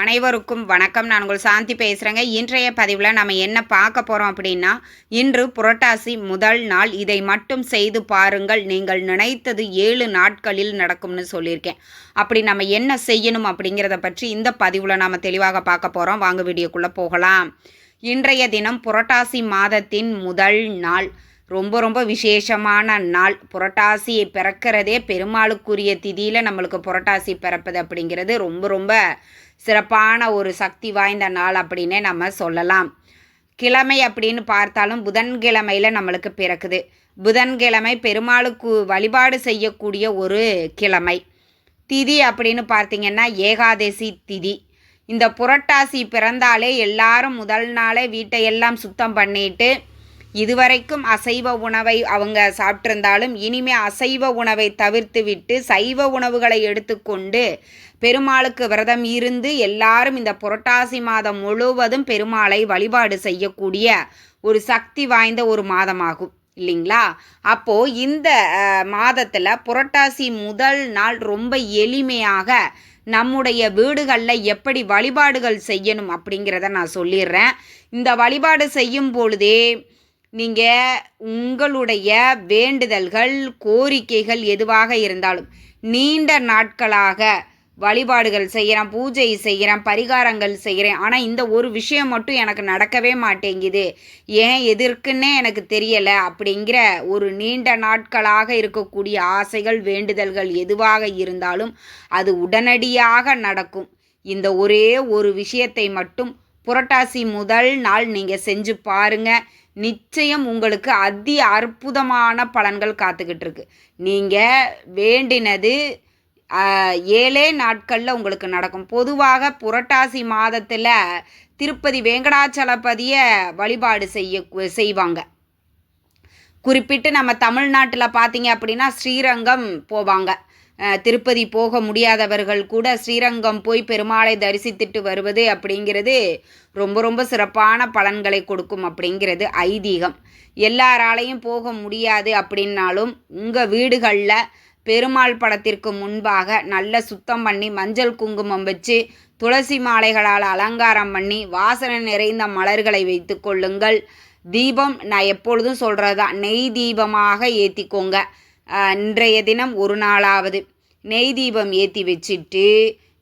அனைவருக்கும் வணக்கம். நான் உங்கள் சாந்தி பேசுகிறேங்க. இன்றைய பதிவில் நம்ம என்ன பார்க்க போகிறோம் அப்படின்னா, இன்று புரட்டாசி முதல் நாள். இதை மட்டும் செய்து பாருங்கள், நீங்கள் நினைத்தது 7 நாட்களில் நடக்கும்னு சொல்லியிருக்கேன். அப்படி நம்ம என்ன செய்யணும் அப்படிங்கிறத பற்றி இந்த பதிவில் நாம் தெளிவாக பார்க்க போகிறோம். வாங்க வீடியோக்குள்ளே போகலாம். இன்றைய தினம் புரட்டாசி மாதத்தின் முதல் நாள். ரொம்ப விசேஷமான நாள். புரட்டாசி பிறக்கிறதே பெருமாளுக்குரிய திதியில் நம்மளுக்கு புரட்டாசி பிறப்பது அப்படிங்கிறது ரொம்ப சிறப்பான ஒரு சக்தி வாய்ந்த நாள் அப்படின்னே நம்ம சொல்லலாம். கிழமை அப்படின்னு பார்த்தாலும் புதன்கிழமையில் நம்மளுக்கு பிறக்குது. புதன்கிழமை பெருமாளுக்கு வழிபாடு செய்யக்கூடிய ஒரு கிழமை. திதி அப்படின்னு பார்த்திங்கன்னா ஏகாதசி திதி. இந்த புரட்டாசி பிறந்தாலே எல்லாரும் முதல் நாளே வீட்டையெல்லாம் சுத்தம் பண்ணிட்டு, இதுவரைக்கும் அசைவ உணவை அவங்க சாப்பிட்டிருந்தாலும் இனிமே அசைவ உணவை தவிர்த்து விட்டு சைவ உணவுகளை எடுத்துக்கொண்டு பெருமாளுக்கு விரதம் இருந்து எல்லாரும் இந்த புரட்டாசி மாதம் முழுவதும் பெருமாளை வழிபாடு செய்யக்கூடிய ஒரு சக்தி வாய்ந்த ஒரு மாதமாகும் இல்லைங்களா? அப்போது இந்த மாதத்தில் புரட்டாசி முதல் நாள் ரொம்ப எளிமையாக நம்முடைய வீடுகளில் எப்படி வழிபாடுகள் செய்யணும் அப்படிங்கிறத நான் சொல்லிடுறேன். இந்த வழிபாடு செய்யும் பொழுதே நீங்கள் உங்களுடைய வேண்டுதல்கள், கோரிக்கைகள் எதுவாக இருந்தாலும் நீண்ட நாட்களாக வழிபாடுகள் செய்கிறேன், பூஜை செய்கிறேன், பரிகாரங்கள் செய்கிறேன், ஆனால் இந்த ஒரு விஷயம் மட்டும் எனக்கு நடக்கவே மாட்டேங்குது, ஏன் எதற்குன்னே எனக்கு தெரியலை அப்படிங்கிற ஒரு நீண்ட நாட்களாக இருக்கக்கூடிய ஆசைகள், வேண்டுதல்கள் எதுவாக இருந்தாலும் அது உடனடியாக நடக்கும். இந்த ஒரே ஒரு விஷயத்தை மட்டும் புரட்டாசி முதல் நாள் நீங்கள் செஞ்சு பாருங்கள். நிச்சயம் உங்களுக்கு அதி அற்புதமான பலன்கள் காத்துக்கிட்டு இருக்கு. நீங்கள் வேண்டினது 7 நாட்களில் உங்களுக்கு நடக்கும். பொதுவாக புரட்டாசி மாதத்தில் திருப்பதி வெங்கடாச்சலபதியை வழிபாடு செய்வாங்க. குறிப்பிட்டு நம்ம தமிழ்நாட்டில் பார்த்தீங்க அப்படின்னா ஸ்ரீரங்கம் போவாங்க. திருப்பதி போக முடியாதவர்கள் கூட ஸ்ரீரங்கம் போய் பெருமாளை தரிசித்துட்டு வருவது அப்படிங்கிறது ரொம்ப சிறப்பான பலன்களை கொடுக்கும் அப்படிங்கிறது ஐதீகம். எல்லாராலையும் போக முடியாது அப்படின்னாலும் உங்கள் வீடுகளில் பெருமாள் படத்திற்கு முன்பாக நல்ல சுத்தம் பண்ணி மஞ்சள் குங்குமம் வச்சு துளசி மாலைகளால் அலங்காரம் பண்ணி வாசனை நிறைந்த மலர்களை வைத்து கொள்ளுங்கள். தீபம் நான் எப்பொழுதும் சொல்கிறது தான், நெய் தீபமாக ஏற்றிக்கோங்க. இன்றைய தினம் ஒரு நாளாவது நெய் தீபம் ஏற்றி வச்சுட்டு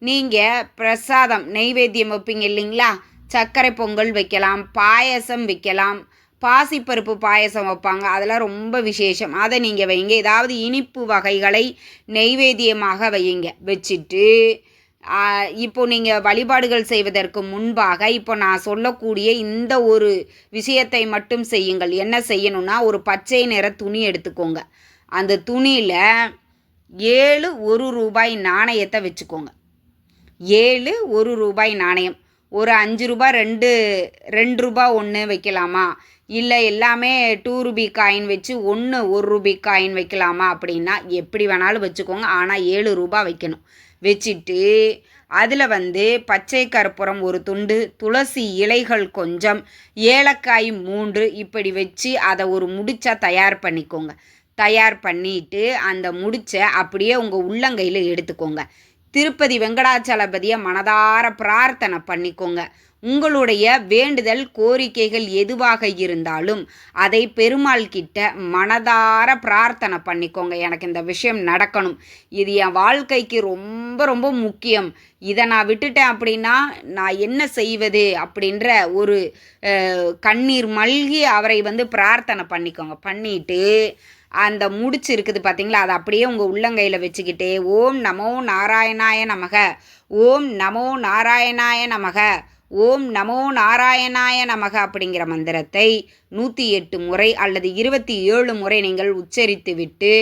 நீங்கள் பிரசாதம் நெய்வேத்தியம் வைப்பீங்க இல்லைங்களா? சர்க்கரை பொங்கல் வைக்கலாம், பாயசம் வைக்கலாம், பாசிப்பருப்பு பாயசம் வைப்பாங்க, அதெல்லாம் ரொம்ப விசேஷம். அதை நீங்கள் வைங்க. ஏதாவது இனிப்பு வகைகளை நெய்வேத்தியமாக வையுங்க. வச்சுட்டு இப்போ நீங்கள் வழிபாடுகள் செய்வதற்கு முன்பாக இப்போ நான் சொல்லக்கூடிய இந்த ஒரு விஷயத்தை மட்டும் செய்யுங்கள். என்ன செய்யணும்னா, ஒரு பச்சை நிற துணி எடுத்துக்கோங்க. அந்த துணியில் 7 1 ரூபாய் நாணயத்தை வச்சுக்கோங்க. 7 1 ரூபாய் நாணயம். ஒரு 5 ரூபாய் 2 ரூபாய் 1 வைக்கலாமா, இல்லை எல்லாமே 2 ரூபி காயின் வச்சு 1 ரூபி காயின் வைக்கலாமா அப்படின்னா எப்படி வேணாலும் வச்சுக்கோங்க. ஆனால் 7 ரூபாய் வைக்கணும். வச்சுட்டு அதில் பச்சை கற்பூரம் ஒரு துண்டு, துளசி இலைகள் கொஞ்சம், ஏலக்காய் 3 இப்படி வச்சு அதை ஒரு முடிச்சா தயார் பண்ணிக்கோங்க. தயார் பண்ணிவிட்டு அந்த முடிச்சை அப்படியே உங்கள் உள்ளங்கையில் எடுத்துக்கோங்க. திருப்பதி வெங்கடாச்சலபதியை மனதார பிரார்த்தனை பண்ணிக்கோங்க. உங்களுடைய வேண்டுதல், கோரிக்கைகள் எதுவாக இருந்தாலும் அதை பெருமாள் கிட்ட மனதார பிரார்த்தனை பண்ணிக்கோங்க. எனக்கு இந்த விஷயம் நடக்கணும், இது என் வாழ்க்கைக்கு ரொம்ப முக்கியம், இதை நான் விட்டுட்டேன் அப்படின்னா நான் என்ன செய்வது அப்படின்ற ஒரு கண்ணீர் மல்கி அவரை பிரார்த்தனை பண்ணிக்கோங்க. பண்ணிட்டு அந்த முடிச்சு இருக்குது பார்த்தீங்களா, அதை அப்படியே உங்கள் உள்ளங்கையில் வச்சுக்கிட்டே ஓம் நமோ நாராயணாய நமக, ஓம் நமோ நாராயணாய நமக, ஓம் நமோ நாராயணாய நமக அப்படிங்கிற மந்திரத்தை 108 முறை அல்லது 27 முறை நீங்கள் உச்சரித்து விட்டு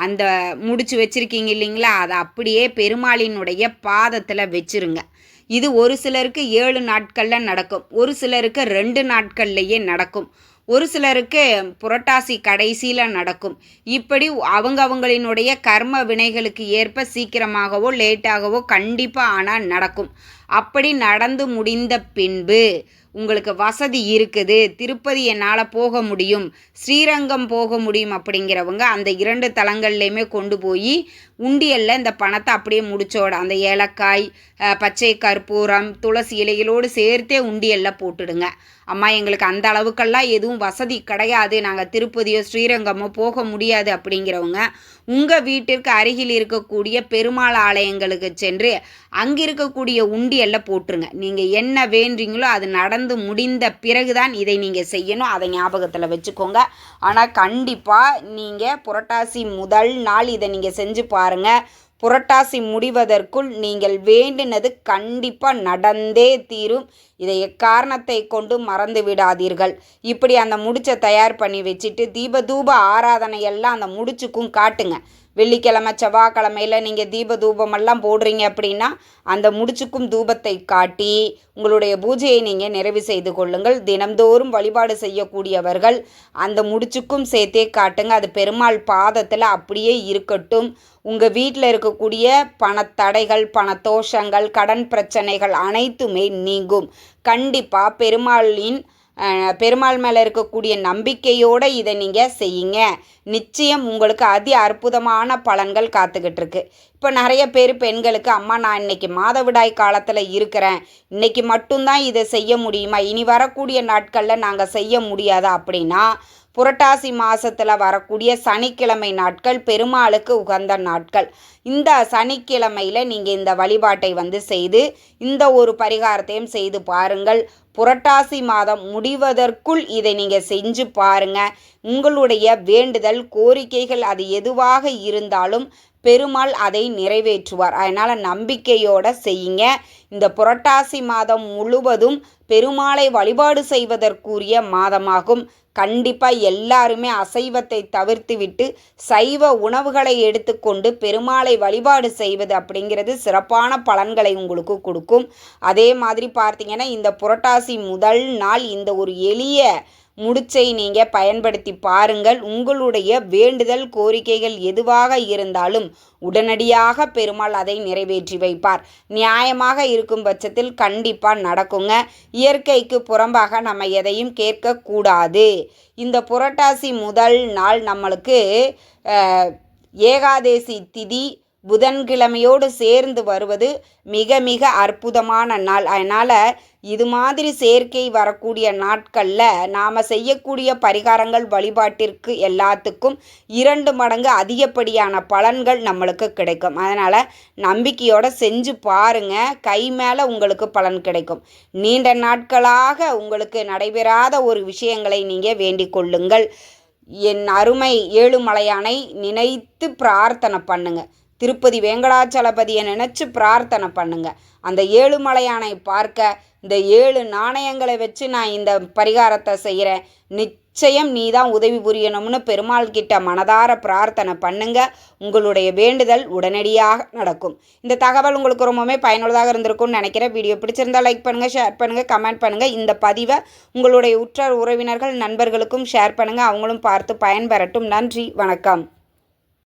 அந்த முடிச்சு வச்சுருக்கீங்க இல்லைங்களா, அதை அப்படியே பெருமாளினுடைய பாதத்தில் வச்சுருங்க. இது ஒரு சிலருக்கு 7 நாட்களில் நடக்கும், ஒரு சிலருக்கு 2 நாட்கள்லையே நடக்கும், ஒரு சிலருக்கு புரட்டாசி கடைசியில் நடக்கும். இப்படி அவங்களினுடைய கர்ம வினைகளுக்கு ஏற்ப சீக்கிரமாகவோ லேட்டாகவோ கண்டிப்பாக ஆனால் நடக்கும். அப்படி நடந்து முடிந்த பின்பு உங்களுக்கு வசதி இருக்குது, திருப்பதி என்னால் போக முடியும், ஸ்ரீரங்கம் போக முடியும் அப்படிங்கிறவங்க அந்த 2 தலங்கள்லையுமே கொண்டு போய் உண்டியலில் இந்த பணத்தை அப்படியே முடிச்சோட அந்த ஏலக்காய், பச்சை கற்பூரம், துளசி இலைகளோடு சேர்த்தே உண்டியலில் போட்டுடுங்க. அம்மா எங்களுக்கு அந்த அளவுக்கெல்லாம் எதுவும் வசதி கிடையாது, நாங்கள் திருப்பதியோ ஸ்ரீரங்கமோ போக முடியாது அப்படிங்கிறவங்க உங்கள் வீட்டிற்கு அருகில் இருக்கக்கூடிய பெருமாள் ஆலயங்களுக்கு சென்று அங்கே இருக்கக்கூடிய உண்டியலில் போட்டுருங்க. நீங்கள் என்ன வேண்டுறீங்களோ அது நடந்து முடிந்த பிறகுதான் இதை நீங்கள் செய்யணும். அதை ஞாபகத்தில் வச்சுக்கோங்க. ஆனால் கண்டிப்பாக நீங்கள் புரட்டாசி முதல் நாள் இதை நீங்கள் செஞ்சு பாருங்கள். புரட்டாசி முடிவதற்குள் நீங்கள் வேண்டினது கண்டிப்பாக நடந்தே தீரும். இதை எக்காரணத்தை கொண்டு மறந்து விடாதீர்கள். இப்படி அந்த முடிச்சை தயார் பண்ணி வச்சுட்டு தூப ஆராதனையெல்லாம் அந்த முடிச்சுக்கும் காட்டுங்க. வெள்ளிக்கிழமை செவ்வாய்க்கிழமையில் நீங்கள் தூபமெல்லாம் போடுறீங்க அப்படின்னா அந்த முடிச்சுக்கும் தூபத்தை காட்டி உங்களுடைய பூஜையை நீங்கள் நிறைவு செய்து கொள்ளுங்கள். தினம்தோறும் வழிபாடு செய்யக்கூடியவர்கள் அந்த முடிச்சுக்கும் சேர்த்தே காட்டுங்க. அது பெருமாள் பாதத்தில் அப்படியே இருக்கட்டும். உங்கள் வீட்டில் இருக்கக்கூடிய பணத்தடைகள், பணத்தோஷங்கள், கடன் பிரச்சனைகள் அனைத்துமே நீங்கும். கண்டிப்பாக பெருமாள் மேலே இருக்கக்கூடிய நம்பிக்கையோடு இதை நீங்கள் செய்யுங்க. நிச்சயம் உங்களுக்கு அதி அற்புதமான பலன்கள் காத்துக்கிட்டு இருக்கு. இப்போ நிறைய பேர் பெண்களுக்கு, அம்மா நான் இன்னைக்கு மாதவிடாய் காலத்தில் இருக்கிறேன், இன்னைக்கு மட்டும்தான் இதை செய்ய முடியுமா, இனி வரக்கூடிய நாட்களில் நாங்கள் செய்ய முடியாதா அப்படின்னா, புரட்டாசி மாதத்தில் வரக்கூடிய சனிக்கிழமை நாட்கள் பெருமாளுக்கு உகந்த நாட்கள். இந்த சனிக்கிழமையில் நீங்கள் இந்த வழிபாட்டை செய்து இந்த ஒரு பரிகாரத்தையும் செய்து பாருங்கள். புரட்டாசி மாதம் முடிவதற்குள் இதை நீங்கள் செஞ்சு பாருங்கள். உங்களுடைய வேண்டுதல், கோரிக்கைகள் அது எதுவாக இருந்தாலும் பெருமாள் அதை நிறைவேற்றுவார். அதனால் நம்பிக்கையோடு செய்யுங்க. இந்த புரட்டாசி மாதம் முழுவதும் பெருமாளை வழிபாடு செய்வதற்குரிய மாதமாகும். கண்டிப்பாக எல்லாருமே அசைவத்தை தவிர்த்து விட்டு சைவ உணவுகளை எடுத்துக்கொண்டு பெருமாளை வழிபாடு செய்வது அப்படிங்கிறது சிறப்பான பலன்களை உங்களுக்கு கொடுக்கும். அதே மாதிரி பார்த்தீங்கன்னா இந்த புரட்டாசி முதல் நாள் இந்த ஒரு எளிய முடிச்சை நீங்கள் பயன்படுத்தி பாருங்கள். உங்களுடைய வேண்டுதல், கோரிக்கைகள் எதுவாக இருந்தாலும் உடனடியாக பெருமாள் அதை நிறைவேற்றி வைப்பார். நியாயமாக இருக்கும் பட்சத்தில் கண்டிப்பாக நடக்குங்க. இயற்கைக்கு புறம்பாக நம்ம எதையும் கேட்கக்கூடாது. இந்த புரட்டாசி முதல் நாள் நம்மளுக்கு ஏகாதேசி திதி புதன்கிழமையோடு சேர்ந்து வருவது மிக மிக அற்புதமான நாள். அதனால் இது மாதிரி சேர்க்கை வரக்கூடிய நாட்களில் நாம் செய்யக்கூடிய பரிகாரங்கள், வழிபாட்டிற்கு எல்லாத்துக்கும் 2 மடங்கு அதிகப்படியான பலன்கள் நம்மளுக்கு கிடைக்கும். அதனால் நம்பிக்கையோடு செஞ்சு பாருங்கள். கை மேலே உங்களுக்கு பலன் கிடைக்கும். நீண்ட நாட்களாக உங்களுக்கு நடைபெறாத ஒரு விஷயங்களை நீங்கள் வேண்டிக் கொள்ளுங்கள். என் அருமை ஏழுமலையானை நினைத்து பிரார்த்தனை பண்ணுங்க. திருப்பதி வெங்கடாச்சலபதியை நினச்சி பிரார்த்தனை பண்ணுங்க. அந்த ஏழுமலையானை பார்க்க இந்த 7 நாணயங்களை வச்சு நான் இந்த பரிகாரத்தை செய்கிறேன், நிச்சயம் நீ தான் உதவி புரியணும்னு பெருமாள் கிட்ட மனதார பிரார்த்தனை பண்ணுங்க. உங்களுடைய வேண்டுதல் உடனடியாக நடக்கும். இந்த தகவல் உங்களுக்கு ரொம்பவுமே பயனுள்ளதாக இருந்திருக்கும்னு நினைக்கிறேன். வீடியோ பிடிச்சிருந்தால் லைக் பண்ணுங்கள், ஷேர் பண்ணுங்கள், கமெண்ட் பண்ணுங்கள். இந்த பதிவை உங்களுடைய உற்றார் உறவினர்கள், நண்பர்களுக்கும் ஷேர் பண்ணுங்கள். அவங்களும் பார்த்து பயன்பெறட்டும். நன்றி, வணக்கம்.